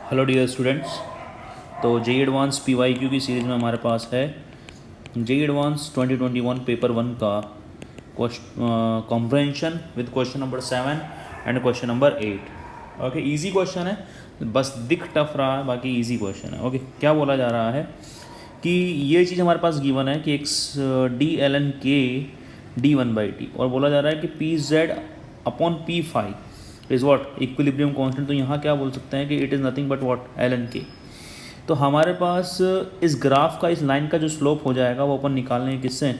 Hello dear students. तो JEE advance PYQ की series में हमारे पास है जेई एडवांस 2021 पेपर 1 का comprehension with question number 7 and question number 8। Okay, easy question है, बस दिख टफ रहा है, बाकी इजी क्वेश्चन है। ओके, क्या बोला जा रहा है कि ये चीज़ हमारे पास गिवन है कि x d l n K d one by T, और बोला जा रहा है कि P Z upon P five is what equilibrium constant. तो यहाँ क्या बोल सकते हैं कि it is nothing but what l n K. तो हमारे पास इस ग्राफ का, इस लाइन का जो स्लोप हो जाएगा वो अपन निकालने किससे,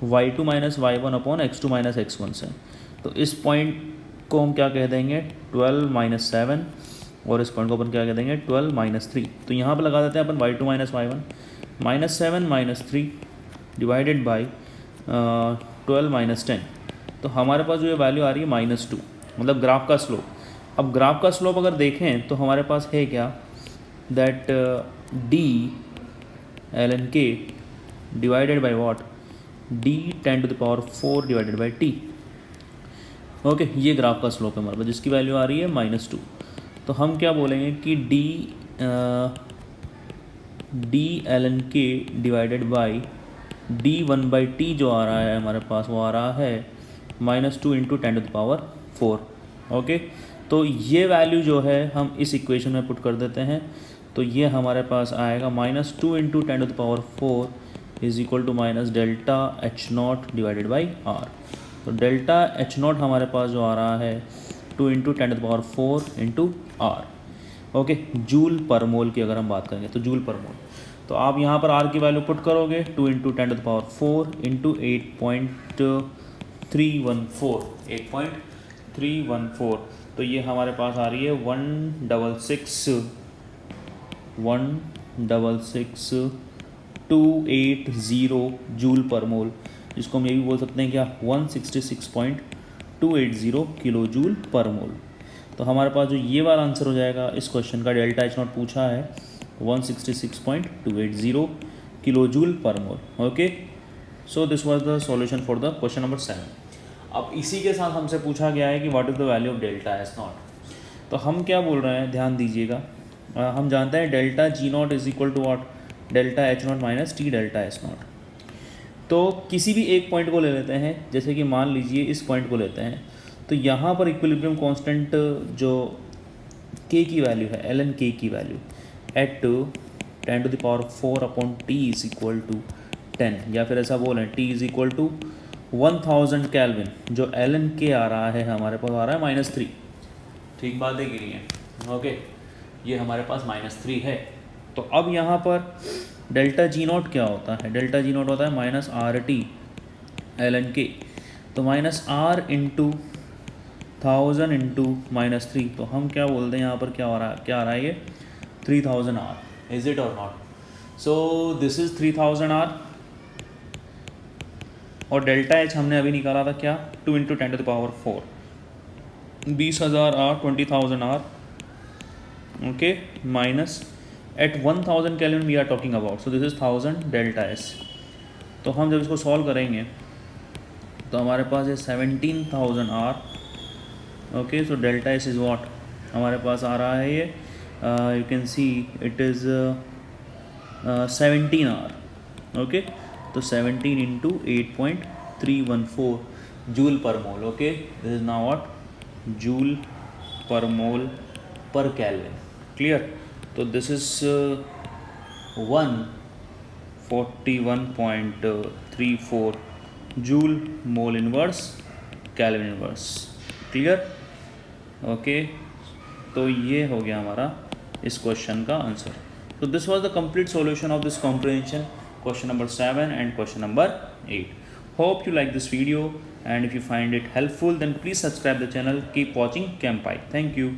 y2 minus y one upon x2 minus x1 से। तो इस पॉइंट को हम क्या कह देंगे 12 माइनस 7, और इस पॉइंट को अपन क्या कह देंगे 12 माइनस 3। तो यहाँ पर लगा देते हैं अपन y2 minus y one minus 7 minus 3 divided by 12 minus 10। तो हमारे पास जो ये वैल्यू आ रही है -2, मतलब ग्राफ का स्लोप। अब ग्राफ का स्लोप अगर देखें तो हमारे पास है क्या, that d l n K divided by what d 10 to the power 4 divided by T. Okay, ये ग्राफ का स्लोप है हमारे पास, जिसकी वैल्यू आ रही है -2। तो हम क्या बोलेंगे कि D l n K divided by D one by T जो आ रहा है हमारे पास, वो आ रहा है -2 into 10 to the power 4। Okay, तो ये वैल्यू जो है हम इस इक्वेशन में पुट कर देते हैं। तो ये हमारे पास आएगा -2 into 10 to the power 4 is equal to minus delta H not divided by R. तो डेल्टा एच नॉट हमारे पास जो आ रहा है 2 into 10 to the power 4 into R. Okay, joule per mole की अगर हम बात करेंगे तो जूल पर मोल। तो आप यहाँ पर आर की वैल्यू पुट करोगे 2 into 10 to the power 4 into 8.314। तो ये हमारे पास आ रही है 166,280 जूल पर मोल, जिसको हम ये भी बोल सकते हैं क्या 166.280 किलो जूल पर मोल। तो हमारे पास जो ये वाला आंसर हो जाएगा इस क्वेश्चन का, डेल्टा एच नॉट पूछा है 166.280 kilo joule per mole. Okay, so this was the solution for the question number 7। अब इसी के साथ हमसे पूछा गया है कि what is the value of delta H naught. तो हम क्या बोल रहे हैं, ध्यान दीजिएगा। हम जानते हैं delta G naught is equal to what delta H naught minus T delta H naught. तो किसी भी एक पॉइंट को ले लेते हैं, जैसे कि मान लीजिए इस पॉइंट को लेते हैं। तो यहाँ पर इक्विलिब्रियम कांस्टेंट जो के की वैल्यू है, एल एन के की value at 10 to the power 4 upon T is equal to 10, या फिर ऐसा बोलें T is equal to 1000 kelvin. जो एल एन के आ रहा है हमारे पास आ रहा है -3। ठीक बात है कि नहीं है? ओके, ये हमारे पास -3 है। तो अब यहाँ पर डेल्टा जी नॉट क्या होता है, डेल्टा जी नॉट होता है minus R T l n K. तो माइनस आर इंटू 1000 इंटू -3। तो हम क्या बोलते हैं यहाँ पर क्या हो रहा है, क्या आ रहा है ये 3000 R. Is it or not? So this is 3000 R, और डेल्टा एच हमने अभी निकाला था क्या 2 into 10 to the power 4, 20,000 R 20,000 R. Okay, minus at 1000 kelvin we are talking about, so this is 1000 delta S. तो हम जब इसको सॉल्व करेंगे तो हमारे पास है 17,000 R. Okay, so delta S is what, हमारे पास आ रहा है ये you can see it is 17 R. Okay, तो 17 into 8.314 joule per mole. Okay, this is now what joule per mole per kelvin. Clear? तो this is 141.34 joule mole inverse kelvin inverse. Clear? Okay, तो ये हो गया हमारा इस question का answer. तो this was the complete solution of this comprehension question number 7 and question number 8. Hope you like this video, and if you find it helpful then please subscribe the channel. Keep watching ChemPy. Thank you.